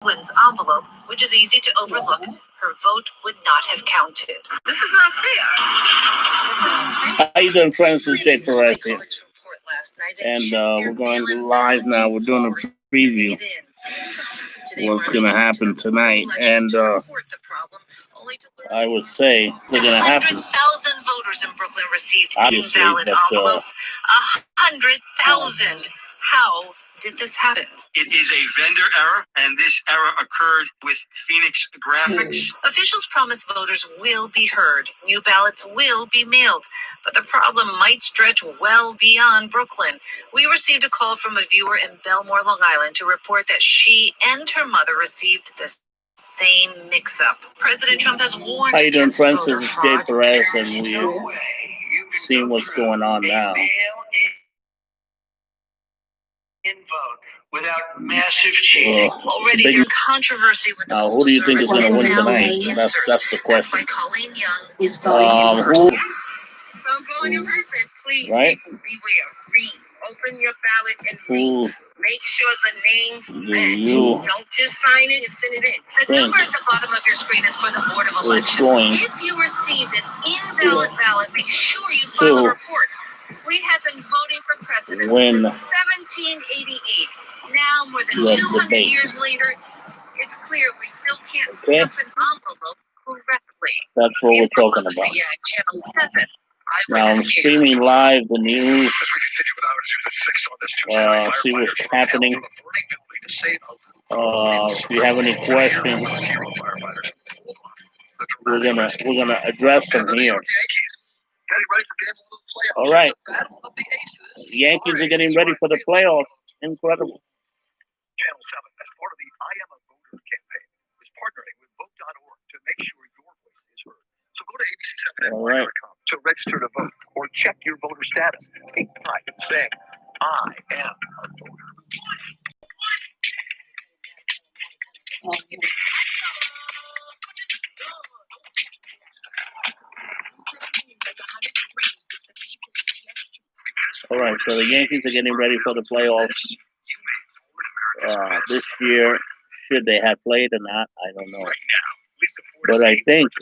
Wynn's envelope, which is easy to overlook, her vote would not have counted. This is not fair. How you doing, friends? This is Jperez here. And we're going live now. We're doing a preview what's going to happen tonight. And I would say they're going to happen. 100,000 voters in Brooklyn received invalid envelopes. 100,000. How did this happen? It is a vendor error, and this error occurred with Phoenix Graphics. Officials promise voters will be heard. New ballots will be mailed. But the problem might stretch well beyond Brooklyn. We received a call from a viewer in Belmore, Long Island, to report that she and her mother received the same mix-up. President Trump has warned. How you doing, friends? This is Jperez, and we're seeing what's going on now. Vote without massive cheating. Already there's controversy with the who do you think is going to win tonight? That's the question. That's why Colleen Young is voting in person. Who? So going in person, please right? beware. Read. Open your ballot and read. Make sure the names match. Don't just sign it and send it in. The number at the bottom of your screen is for the Board of Elections. If you received an invalid ballot, make sure you file a report. We have been voting for president since 1788. Now, more than 200 years later, it's clear we still can't stuff an envelope correctly. That's what we're talking about. Channel 7. Now I'm streaming live the news. See what's happening. If you have any questions, we're gonna address them here. All right. The Yankees are getting ready for the playoffs. Incredible. Channel 7, as part of the I Am a Voter campaign, is partnering with Vote.org to make sure your voice is heard. So go to abc7.com to register to vote or check your voter status. Take pride in saying, I am a voter. All right, so the Yankees are getting ready for the playoffs this year. Should they have played or not, I don't know. But I think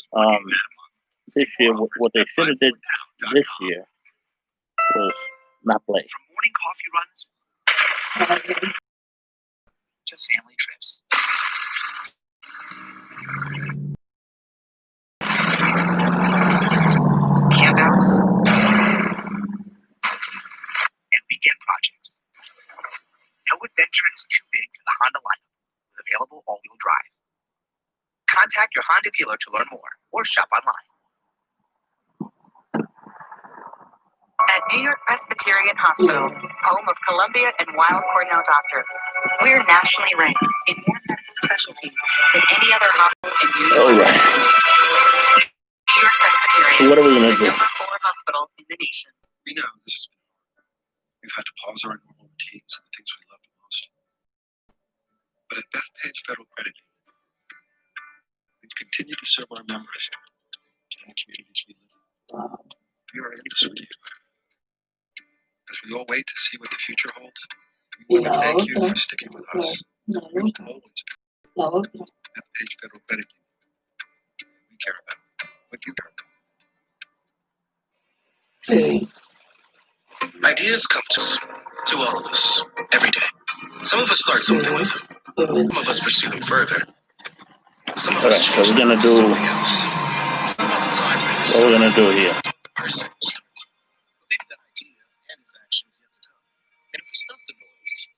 this year, what they should have did this year was not play. From morning coffee runs to family trips. Campouts. Weekend projects. No adventure is too big for the Honda lineup with available all-wheel drive. Contact your Honda dealer to learn more or shop online. At New York Presbyterian Hospital, home of Columbia and Weill Cornell doctors, we're nationally ranked in more medical specialties than any other hospital in New York. All right. New York Presbyterian, so what are we going to do? The #4 hospital in the nation. We know this is. We've had to pause our normal routines and the things we love the most. But at Bethpage Federal Credit Union, we've continued to serve our members and the communities we live in. We are in this with you. As we all wait to see what the future holds, we want to thank you for sticking with us. We will always be Bethpage Federal Credit Union. We care about what you care about. Ideas come to all of us every day. Some of us start something with them. Some of us pursue them further. Some of us change them to something else. Some other times they what we're gonna do here. The person who starts. Maybe that idea and its action is yet to come. And if we stop the noise,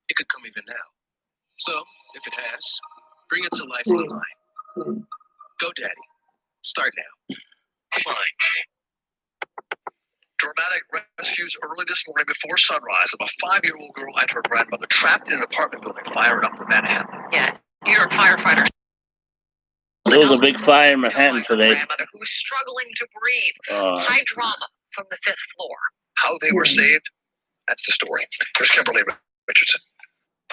it could come even now. So, if it has, bring it to life online. Go, Daddy. Start now. Fine. Dramatic rescues early this morning before sunrise of a 5-year-old girl and her grandmother trapped in an apartment building fire in Upper Manhattan. Yeah, New York firefighters. There was a big fire in Manhattan today. Grandmother who was struggling to breathe. High drama from the 5th floor. How they were saved? That's the story. Here's Kimberly Richardson.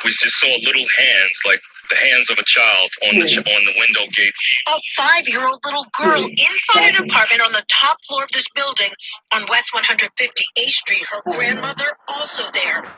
We just saw little hands, like the hands of a child on the window gates. A 5-year-old little girl inside an apartment on the top floor of this building on West 158th Street. Her grandmother also there.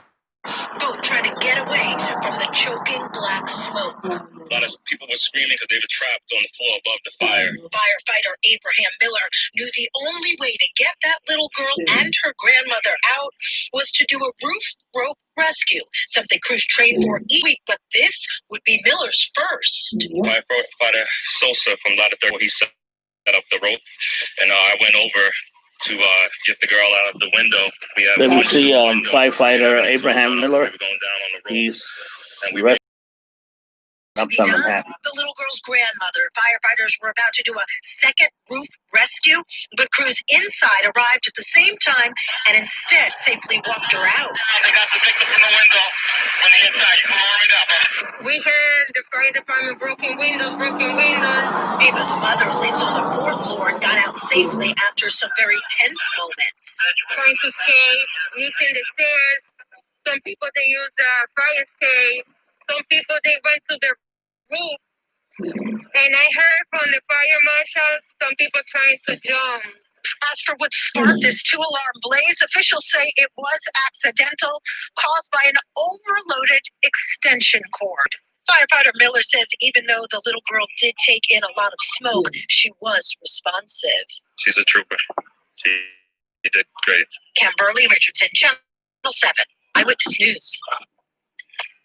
both trying to get away from the choking black smoke. A lot of people were screaming because they were trapped on the floor above the fire. Firefighter Abraham Miller knew the only way to get that little girl and her grandmother out was to do a roof rope rescue, something crews train for each week, but this would be Miller's first. Firefighter Sosa from Ladder 30, he set up the rope, and I went over to get the girl out of the window. Let me see firefighter Abraham Miller. He's To be done, the little girl's grandmother. Firefighters were about to do a second roof rescue, but crews inside arrived at the same time and instead safely walked her out. They got the victim from the window on the inside. You come over up. We had the fire department broken windows. Ava's mother lives on the 4th floor and got out safely after some very tense moments. Trying to escape, using the stairs. Some people, they use the fire escape. Some people, they went to the roof. And I heard from the fire marshal, some people trying to jump. As for what sparked this 2-alarm blaze, officials say it was accidental, caused by an overloaded extension cord. Firefighter Miller says even though the little girl did take in a lot of smoke, she was responsive. She's a trooper. She did great. Kimberly Richardson, Channel 7, Eyewitness News.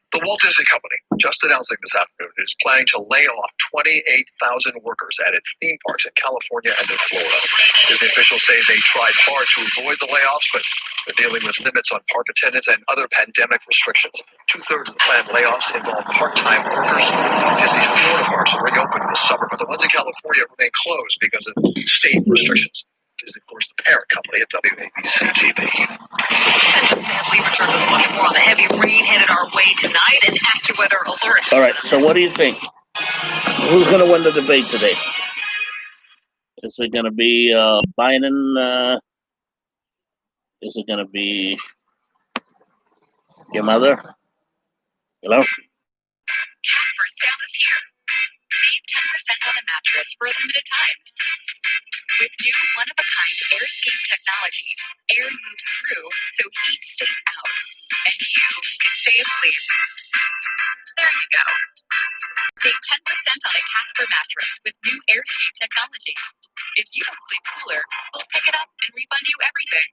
The Walt Disney Company, just announcing this afternoon, is planning to lay off 28,000 workers at its theme parks in California and in Florida. Disney officials say they tried hard to avoid the layoffs, but they're dealing with limits on park attendance and other pandemic restrictions. 2/3 of the planned layoffs involve part-time workers. Disney's Florida parks will reopen this summer, but the ones in California remain closed because of state restrictions. Disney, of course, the parent company at WABC-TV. Just heavily returns with much more on the heavy rain headed our way tonight and AccuWeather alert. All right, so what do you think? Who's going to win the debate today? Is it going to be Biden? Is it going to be your mother? Hello? Casper sale is here. Save 10% on a mattress for a limited time. With new one-of-a-kind AirScape technology, air moves through so heat stays out, and you can stay asleep. There you go. Save 10% on a Casper mattress with new AirScape technology. If you don't sleep cooler, we'll pick it up and refund you everything.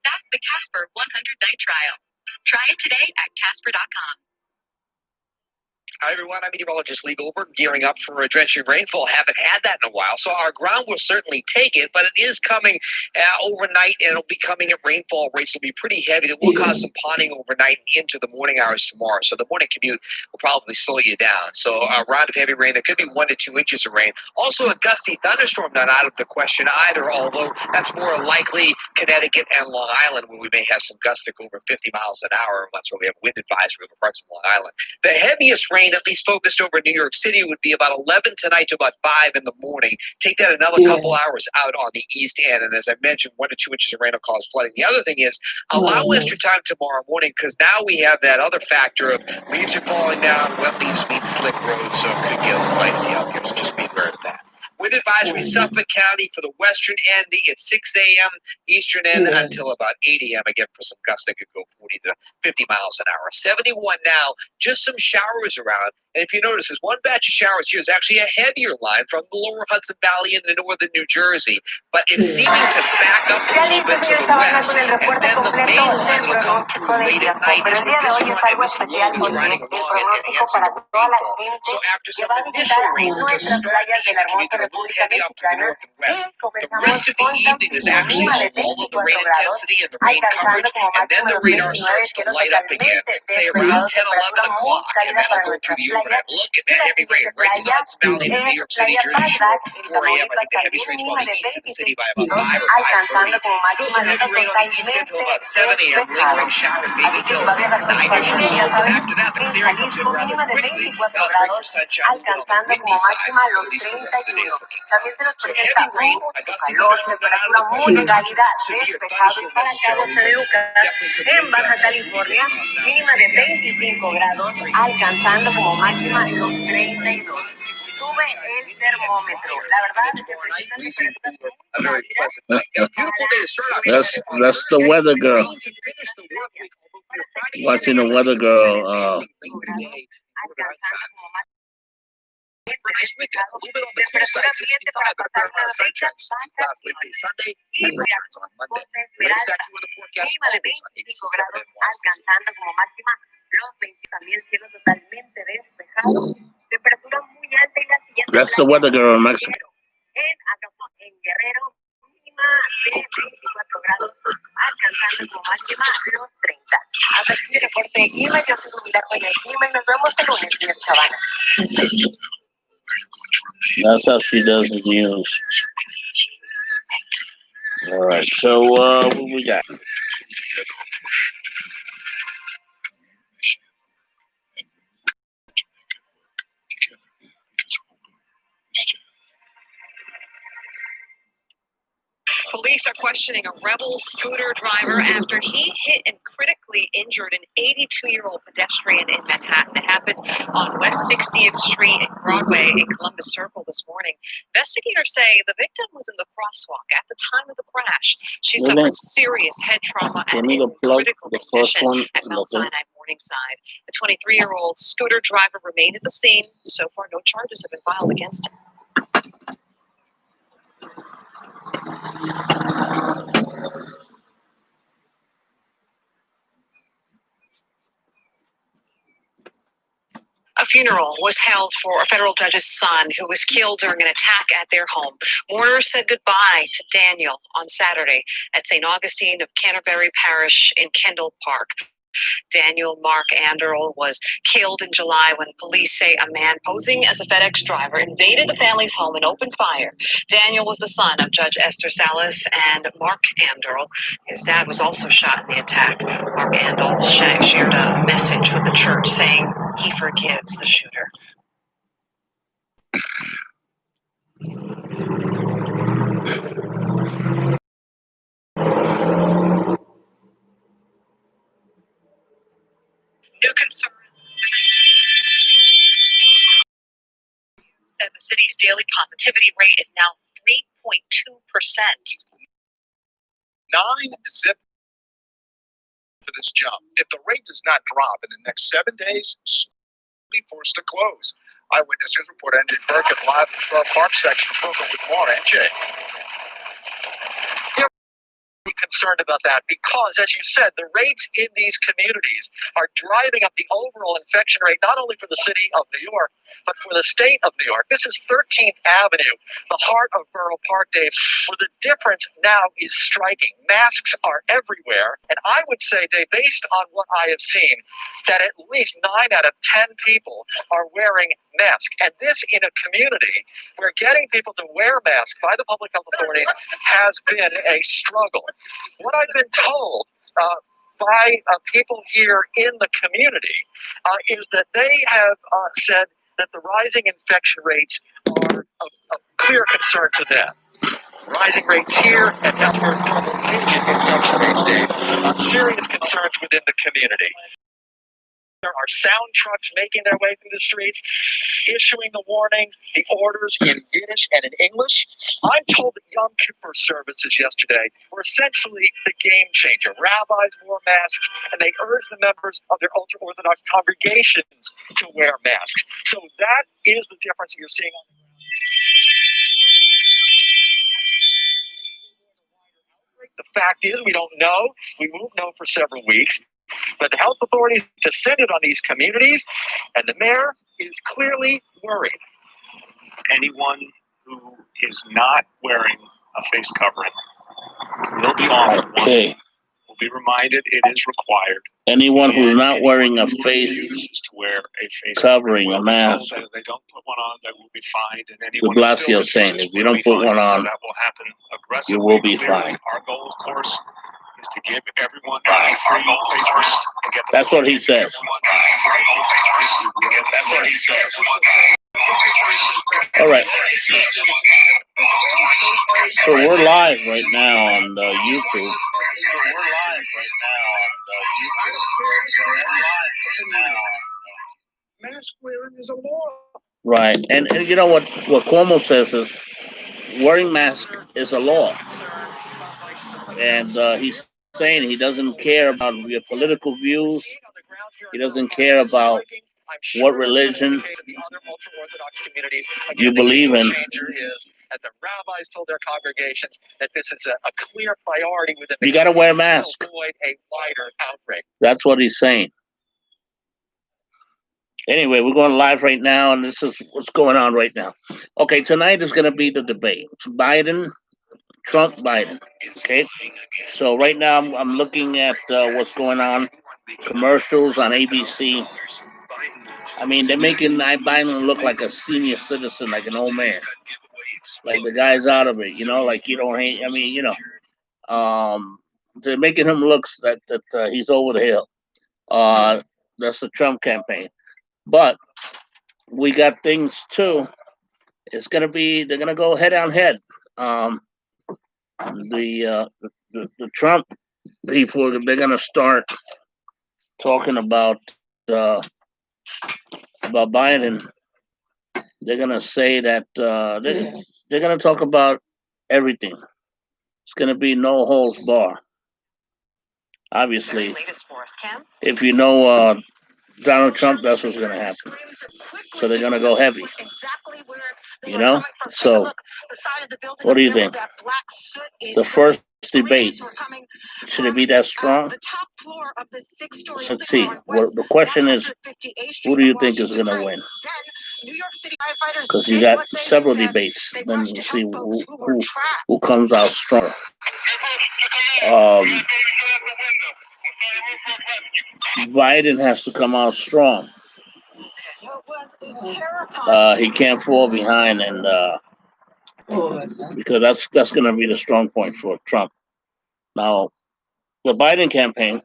That's the Casper 100-night trial. Try it today at Casper.com. Hi, everyone. I'm meteorologist Lee Goldberg, gearing up for a drenching rainfall. Haven't had that in a while, so our ground will certainly take it, but it is coming overnight, and it'll be coming at rainfall rates. Will be pretty heavy. That will cause some ponding overnight and into the morning hours tomorrow, so the morning commute will probably slow you down. So a round of heavy rain. There could be 1 to 2 inches of rain. Also, a gusty thunderstorm not out of the question either, although that's more likely Connecticut and Long Island, where we may have some gusts that go over 50 miles an hour. That's where we have wind advisory over parts of Long Island. The heaviest rain, at least focused over New York City, would be about 11 tonight to about 5 in the morning. Take that another couple hours out on the east end, and as I mentioned, 1 to 2 inches of rain will cause flooding. The other thing is allow extra time tomorrow morning, because now we have that other factor of leaves are falling down. Wet leaves mean slick roads, so it could get a little icy out there. So just be aware of that. Wind advisory, Suffolk County for the western end at 6 a.m., eastern end until about 8 a.m. Again, for some gusts that could go 40 to 50 miles an hour. 71 now, just some showers around. And if you notice, there's one batch of showers here is actually a heavier line from the lower Hudson Valley into northern New Jersey. But it's seeming to back up a little bit to the west. And then the main line will come through late at night as with this front and this low that's riding along and enhancing the rainfall. So after some initial rains to start the evening, you get a little heavy off to the north and west. The rest of the evening is actually a lull of the rain intensity and the rain coverage, and then the radar starts to light up again, say around 10, 11 o'clock, and then I'll go through the overnight. Look at that heavy rain right through the Hudson Valley to New York City, Jersey Shore, 4 a.m. I think the heaviest rain's probably east of the city by about 5 or 5:30. Still some heavy rain on the east until about 7 a.m. Lingering showers maybe till 9-ish or so, but after that the clearing comes in rather quickly. Now it's great for sunshine, a little bit on the windy side, at least for the rest of the day is looking good. So heavy rain, a gusty thunderstorm not out of the question. Severe thunderstorm necessarily, but definitely some wind gusts up to 50 miles an hour. Mínima de 25 grados, alcanzando como máxima los 32. Sube el termómetro. La verdad es que A very pleasant night. And a beautiful day to start out. That's the weather girl. To finish the work week, although Watching the weather girl. For this weekend, a little bit on the cool side, 65, but a fair amount of sunshine. Clouds late day Sunday and returns on Monday. Latest accurate weather forecast always on ABC7 and YCC. That's the weather girl in Mexico. Hasta aquí mi reporte de clima. Yo soy Humildad con el clima y nos vemos el lunes en el Chavana. That's how she does the news. All right, so what we got? Police are questioning a rebel scooter driver after he hit and critically injured an 82-year-old pedestrian in Manhattan. It happened on West 60th Street and Broadway in Columbus Circle this morning. Investigators say the victim was in the crosswalk at the time of the crash. She suffered serious head trauma and is in critical condition at Mount Sinai Morningside. The 23-year-old scooter driver remained at the scene. So far, no charges have been filed against him. A funeral was held for a federal judge's son who was killed during an attack at their home. Mourners said goodbye to Daniel on Saturday at St. Augustine of Canterbury Parish in Kendall Park. Daniel Mark Anderl was killed in July when police say a man posing as a FedEx driver invaded the family's home and opened fire. Daniel was the son of Judge Esther Salas and Mark Anderl. His dad was also shot in the attack. Mark Anderl shared a message with the church saying he forgives the shooter. New concern said the city's daily positivity rate is now 3.2%. 9 zip for this jump. If the rate does not drop in the next 7 days, be forced to close. Eyewitness News reporter NJ Burkett live in the Star Park section of Brooklyn with more. NJ. Concerned about that because, as you said, the rates in these communities are driving up the overall infection rate, not only for the city of New York, but for the state of New York. This is 13th Avenue, the heart of Borough Park, Dave, where the difference now is striking. Masks are everywhere, and I would say, Dave, based on what I have seen, that at least 9 out of 10 people are wearing masks. And this in a community where getting people to wear masks by the public health authorities has been a struggle. What I've been told by people here in the community is that they have said that the rising infection rates are a clear concern to them. Rising rates here and elsewhere, double-digit infection rates, Dave. Serious concerns within the community. There are sound trucks making their way through the streets, issuing the warning, the orders in Yiddish and in English. I'm told that Yom Kippur services yesterday were essentially the game changer. Rabbis wore masks, and they urged the members of their ultra-Orthodox congregations to wear masks. So that is the difference you're seeing on the ground. The fact is, we don't know. We won't know for several weeks. But the health authorities descended on these communities, and the mayor is clearly worried. Anyone who is not wearing a face covering will be offered one. Will be reminded it is required. Anyone who's not wearing a face to wear a face covering, a mask. If they don't put one on, they will be fined. And De anyone Blasio saying, if you don't put one on, so that will happen aggressively. you will be Clearly, fined. our goal, of course, is to give everyone a free face mask and get them. That's what he says. That's what he says. All right. So we're live right now on YouTube. Mask wearing is a law. Right, and you know what Cuomo says is wearing mask is a law, and he saying. He doesn't care about your political views. He doesn't care about what religion you believe in. Is that the rabbis told their congregations that this is a clear priority within the You got to wear a mask. to avoid a wider outbreak. That's what he's saying. Anyway, we're going live right now, and this is what's going on right now. Okay, tonight is going to be the debate. It's Biden, Trump, Biden. Okay, so right now I'm looking at what's going on. Commercials on ABC. I mean, they're making Biden look like a senior citizen, like an old man. Like the guy's out of it, like you don't hate. I mean, they're making him look that he's over the hill. That's the Trump campaign. But we got things too. They're gonna go head on head. The Trump people, they're gonna start talking about Biden. They're gonna say that they're gonna talk about everything. It's gonna be no holds bar. Obviously, if you know Donald Trump, that's what's going to happen. So they're going to go heavy. So what do you think? The first debate, should it be that strong? Let's see. Well, the question is, who do you think is going to win? Because you got several debates. Then we'll see who comes out stronger. Biden has to come out strong. He can't fall behind, and because that's going to be the strong point for Trump. Now, the Biden campaign,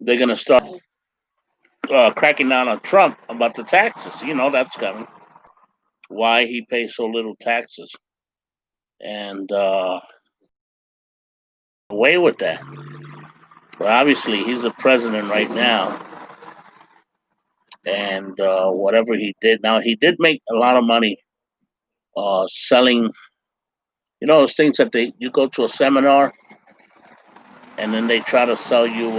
they're going to start cracking down on Trump about the taxes. That's coming. Why he pays so little taxes, and away with that. But obviously, he's the president right now. And whatever he did, now he did make a lot of money selling, those things that you go to a seminar and then they try to sell you,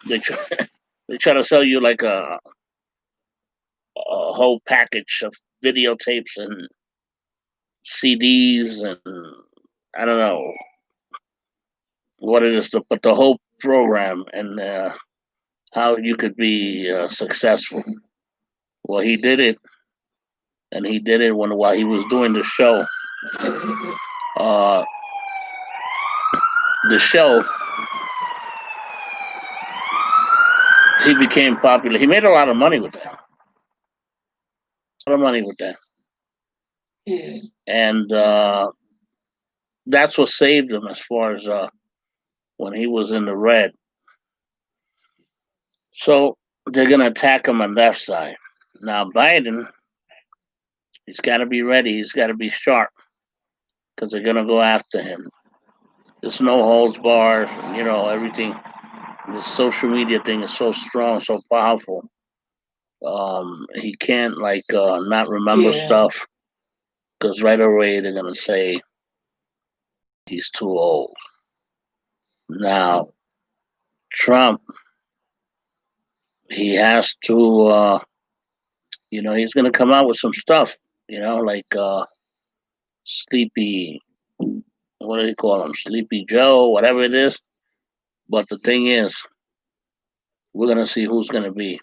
they try to sell you like a whole package of videotapes and CDs and I don't know what it is, but the whole program and how you could be successful. Well, he did it, and he did it while he was doing the show. The show, he became popular. He made a lot of money with that. And that's what saved him as far as when he was in the red. So they're going to attack him on that side. Now, Biden, he's got to be ready. He's got to be sharp because they're going to go after him. There's no holds barred, everything. The social media thing is so strong, so powerful. He can't not remember stuff because right away they're going to say he's too old. Now, Trump, he has to, he's going to come out with some stuff, like Sleepy, what do they call him? Sleepy Joe, whatever it is. But the thing is, we're going to see who's going to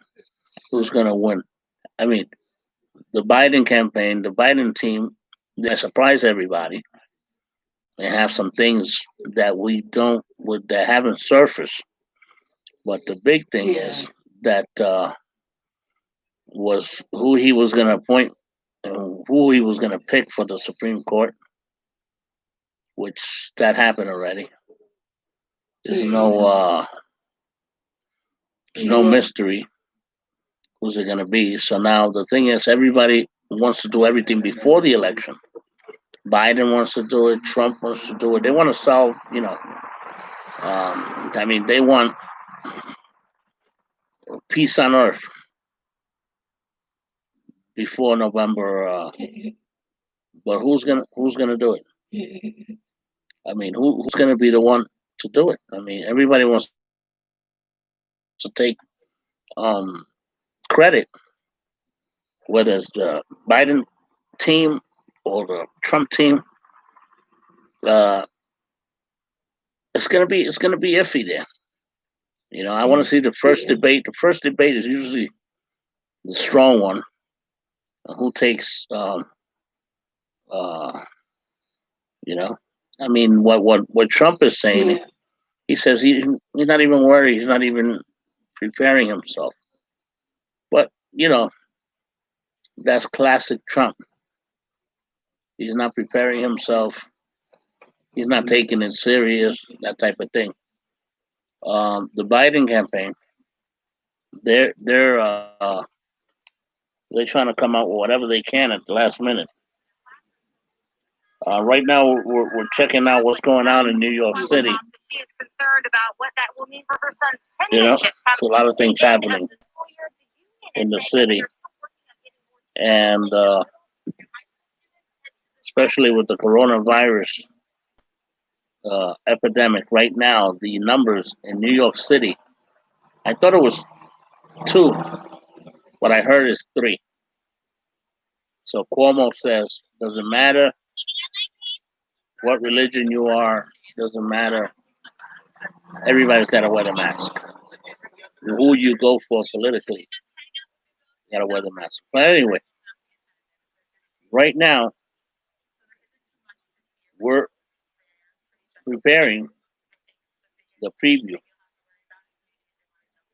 win. I mean, the Biden campaign, the Biden team, they surprise everybody. They have some things that that haven't surfaced. But the big thing is that was who he was going to appoint and who he was going to pick for the Supreme Court, which that happened already. There's no mystery who's it going to be. So now the thing is, everybody wants to do everything before the election. Biden wants to do it. Trump wants to do it. They want to solve, they want peace on earth before November. But who's gonna do it? I mean, who's going to be the one to do it? I mean, everybody wants to take credit, whether it's the Biden team or the Trump team. Uh, it's gonna be iffy there. You know, I want to see the first debate. The first debate is usually the strong one. Who takes uh, you know, I mean, what Trump is saying, he says he's not even worried. He's not even preparing himself. But that's classic Trump. He's not preparing himself. He's not taking it serious. That type of thing. The Biden campaign, they're trying to come out with whatever they can at the last minute. Right now, we're checking out what's going on in New York City. She is concerned about what that will mean for her son's You know, penmanship. it's a lot of things happening in the city, and especially with the coronavirus epidemic right now, the numbers in New York City, I thought it was 2, what I heard is 3. So Cuomo says, doesn't matter what religion you are, doesn't matter. Everybody's got to wear the mask. Who you go for politically, you got to wear the mask. But anyway, right now, we're preparing the preview.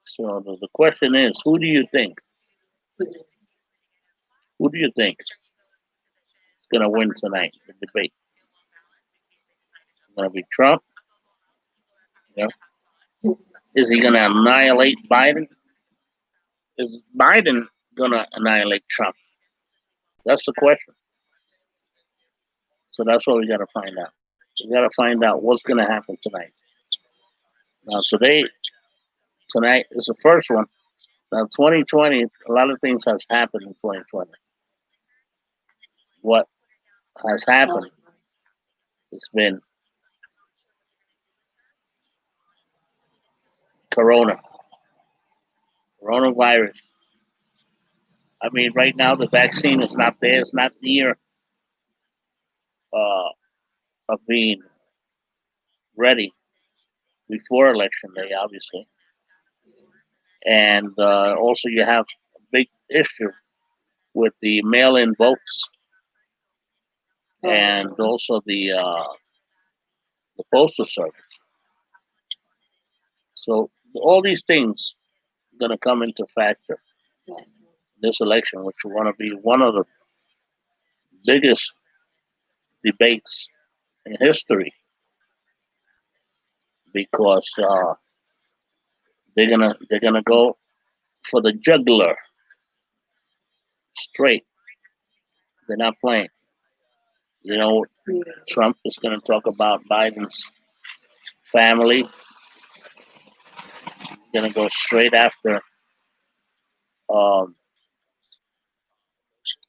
So the question is, who do you think? Who do you think is going to win tonight, the debate? It's going to be Trump? Yeah. Is he going to annihilate Biden? Is Biden going to annihilate Trump? That's the question. So that's what we got to find out. We got to find out what's going to happen tonight. Now, tonight is the first one. Now, 2020, a lot of things has happened in 2020. What has happened? It's been coronavirus. I mean, right now the vaccine is not there. It's not near uh, of being ready before election day, obviously. And also, you have a big issue with the mail-in votes, and also the postal service. So all these things are going to come into factor in this election, which will want to be one of the biggest debates in history, because they're gonna go for the jugular straight. They're not playing. You know, Trump is going to talk about Biden's family. Going to go straight um,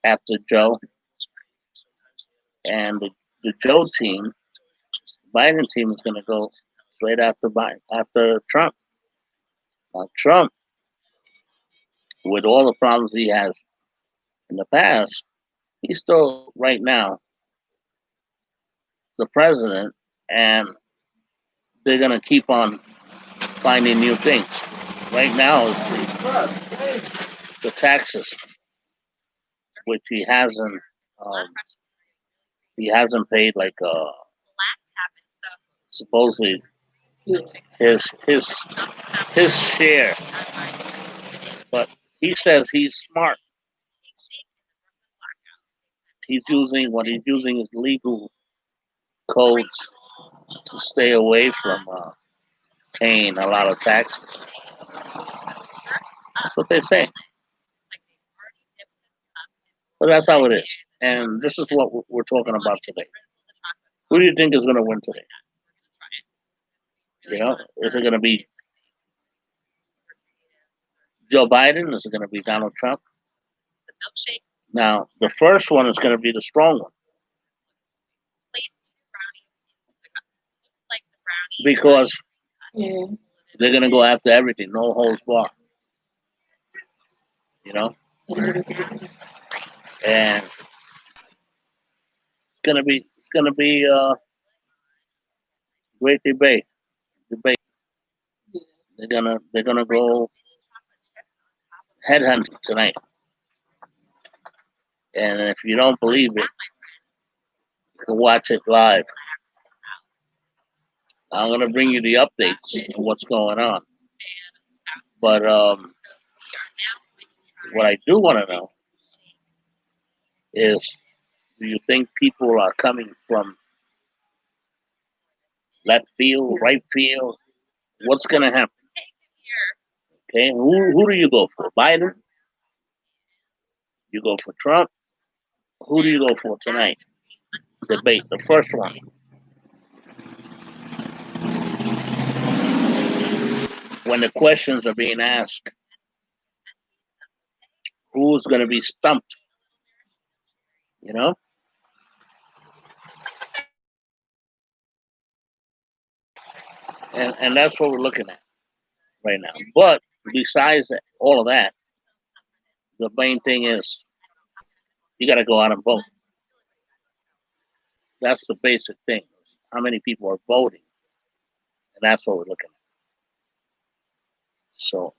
after Joe, and the Joe team, Biden team, is going to go straight after Trump. Now, Trump, with all the problems he has in the past, he's still right now the president, and they're going to keep on finding new things. Right now is the taxes, which um, he hasn't paid, like supposedly his share. But he says he's smart. He's using his legal codes to stay away from paying a lot of taxes. That's what they say. But that's how it is. And this is what we're talking about today. Who do you think is going to win today? You know, is it going to be Joe Biden? Is it going to be Donald Trump? Now, the first one is going to be the strong one. because Yeah. they're gonna go after everything, no holds barred. You know, and it's gonna be great debate. They're gonna go headhunting tonight, and if you don't believe it, you can watch it live. I'm gonna bring you the updates and what's going on. But what I do want to know is, do you think people are coming from left field, right field? What's gonna happen? Okay, who do you go for? Biden? You go for Trump? Who do you go for tonight? Debate, the first one. When the questions are being asked, who's going to be stumped? You know? And that's what we're looking at right now. But besides all of that, the main thing is you got to go out and vote. That's the basic thing. How many people are voting? And that's what we're looking at. So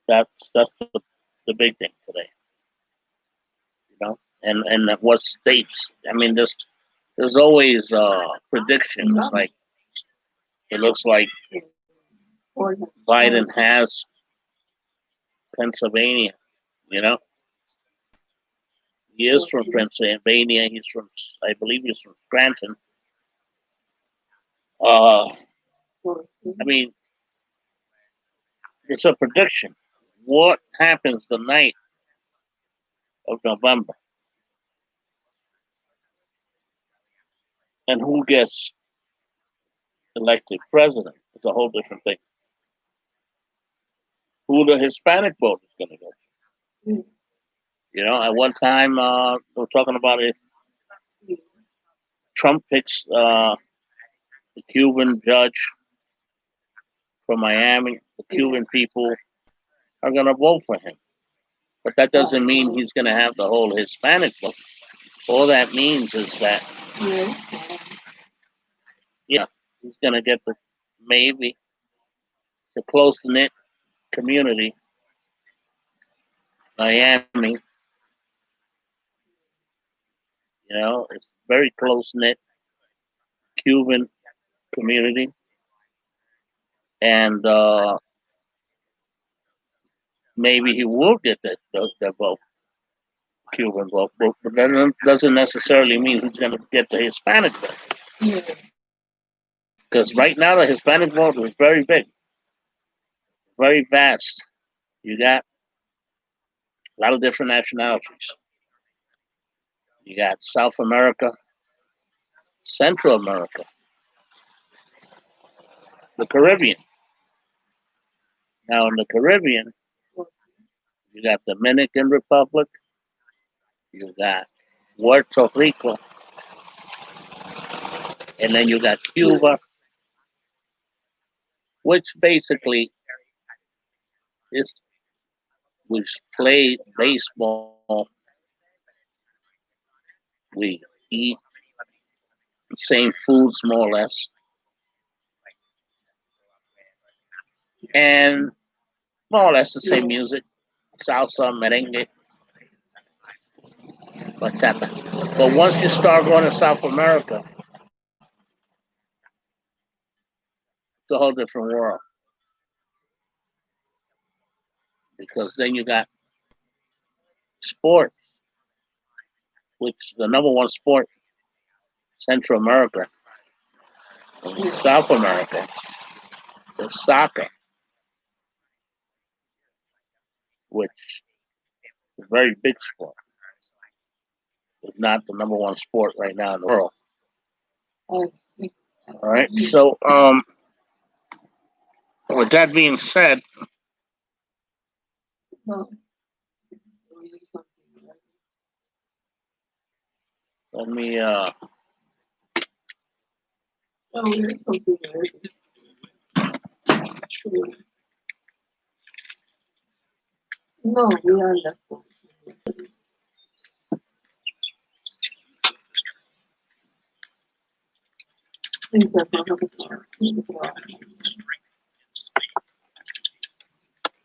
that's the big thing today. You know? And what states? I mean, there's always predictions. Like it looks like Biden has Pennsylvania. You know, he is from Pennsylvania. He's from, I believe, he's from Scranton. I mean, it's a prediction. What happens the night of November, and who gets elected president? It's a whole different thing. Who the Hispanic vote is going to go to? You know, at one time they were talking about if Trump picks the Cuban judge from Miami, the Cuban people are going to vote for him. But that doesn't mean he's going to have the whole Hispanic vote. All that means is that, yeah, he's going to get maybe the close knit community, Miami. You know, it's very close knit Cuban community, and maybe he will get that vote, Cuban vote. But that doesn't necessarily mean he's going to get the Hispanic vote. Because right now the Hispanic vote is very big, very vast. You got a lot of different nationalities. You got South America, Central America, the Caribbean. Now in the Caribbean, you got Dominican Republic, you got Puerto Rico, and then you got Cuba, which basically is which plays baseball. We eat the same foods more or less, and more or less the same music: salsa, merengue, bachata. But once you start going to South America, it's a whole different world, because then you got sport, which the number one sport, Central America, and South America, is soccer, which is a very big sport. It's not the number one sport right now in the world. All right. So, with that being said, let me Oh, there's something there. True. No, we are left. Please,